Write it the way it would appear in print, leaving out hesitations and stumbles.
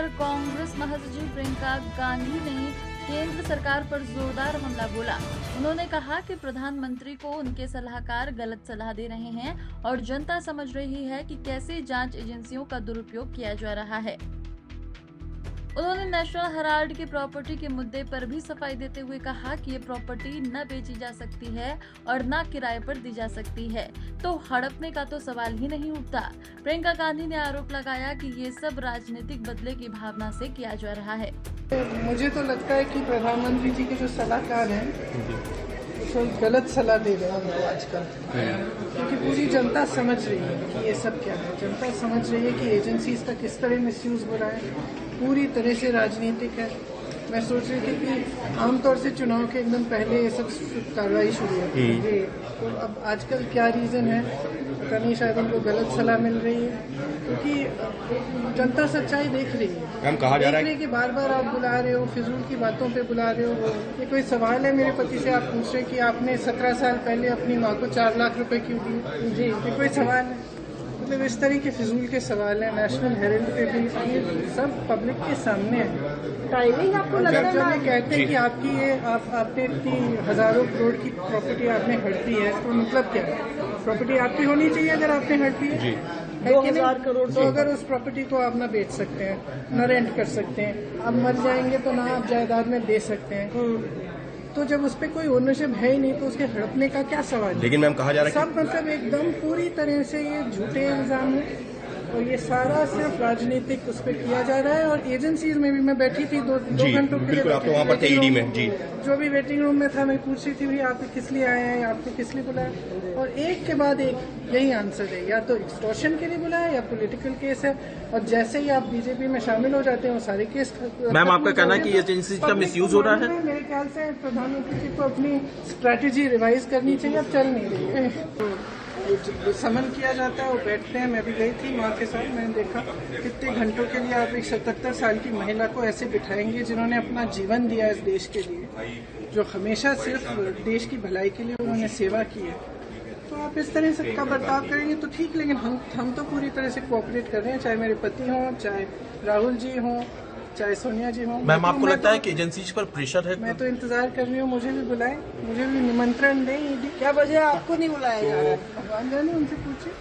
लेकर कांग्रेस महासचिव प्रियंका गांधी ने केंद्र सरकार पर जोरदार हमला बोला। उन्होंने कहा कि प्रधानमंत्री को उनके सलाहकार गलत सलाह दे रहे हैं और जनता समझ रही है कि कैसे जांच एजेंसियों का दुरुपयोग किया जा रहा है। उन्होंने नेशनल हेराल्ड की प्रॉपर्टी के मुद्दे पर भी सफाई देते हुए कहा कि ये प्रॉपर्टी न बेची जा सकती है और न किराए पर दी जा सकती है, तो हड़पने का तो सवाल ही नहीं उठता। प्रियंका गांधी ने आरोप लगाया कि ये सब राजनीतिक बदले की भावना से किया जा रहा है। मुझे तो लगता है कि प्रधानमंत्री जी के जो सलाहकार हैं तो गलत सलाह दे रहे हैं उनको आजकल, क्योंकि पूरी जनता समझ रही है कि ये सब क्या है। जनता समझ रही है कि एजेंसीज का किस तरह मिसयूज हो रहा है, पूरी तरह से राजनीतिक है। मैं सोच रही थी कि आमतौर से चुनाव के एकदम पहले ये सब कार्रवाई शुरू होती है, तो अब आजकल क्या रीज़न है पता नहीं, शायद उनको गलत सलाह मिल रही है, क्योंकि जनता सच्चाई देख रही है। कहा जा रहा है कि बार बार आप बुला रहे हो, फिजूल की बातों पे बुला रहे हो। ये कोई सवाल है मेरे पति से आप पूछ रहे कि आपने 17 साल पहले अपनी माँ को 4 लाख रुपए क्यों दिए? जी, ये कोई सवाल है? मतलब इस तरह के फिजूल के सवाल हैं। नेशनल हेराल्ड पे भी ये सब पब्लिक के सामने है। टाइमिंग आपको लग रहा है जब ये कहते हैं कि आपकी ये आपने इतनी हजारों करोड़ की प्रॉपर्टी आपने हड़पी है, तो मतलब क्या है? प्रॉपर्टी आपकी होनी चाहिए अगर आपने हड़पी है। 2000 करोड़। तो अगर उस प्रॉपर्टी को आप ना बेच सकते हैं, न रेंट कर सकते हैं, आप मर जाएंगे तो ना आप जायदाद में दे सकते हैं, तो जब उस पर कोई ओनरशिप है ही नहीं तो उसके हड़पने का क्या सवाल है? लेकिन मैम कहा जा रहा है सब मतलब एकदम पूरी तरह से ये झूठे इल्जाम है और ये सारा सिर्फ राजनीतिक उस पर किया जा रहा है। और एजेंसीज में भी मैं बैठी थी दो घंटों के लिए, आप तो वहाँ पर थे ईडी में जी, जो भी वेटिंग रूम में था, मैं पूछ रही थी भाई आप किस लिए आए हैं, आपको किस लिए बुलाया, और एक के बाद एक यही आंसर है, या तो एक्सटॉर्शन के लिए बुलाया या पॉलिटिकल केस है। और जैसे ही आप बीजेपी में शामिल हो जाते हैं वो सारे केस। मैम आपका कहना है कि एजेंसी का मिसयूज हो रहा है? मेरे ख्याल से प्रधानमंत्री जी को अपनी स्ट्रैटेजी रिवाइज करनी चाहिए, अब चल नहीं रही है। समन किया जाता है, वो बैठते हैं। मैं भी गई थी माँ के साथ, मैंने देखा कितने घंटों के लिए आप एक 77 साल की महिला को ऐसे बिठाएंगे जिन्होंने अपना जीवन दिया इस देश के लिए, जो हमेशा सिर्फ देश की भलाई के लिए उन्होंने सेवा की है। तो आप इस तरह से का बर्ताव करेंगे तो ठीक, लेकिन हम तो पूरी तरह से कोऑपरेट कर रहे हैं, चाहे मेरे पति हों, चाहे राहुल जी हों, चाहे सोनिया जी हों। मैम आपको लगता है कि एजेंसीज पर प्रेशर है? मैं तो इंतजार कर रही हूँ, मुझे भी बुलाएं, मुझे भी निमंत्रण दें। क्या वजह आपको नहीं बुलाया जा रहा है? उनसे पूछिए।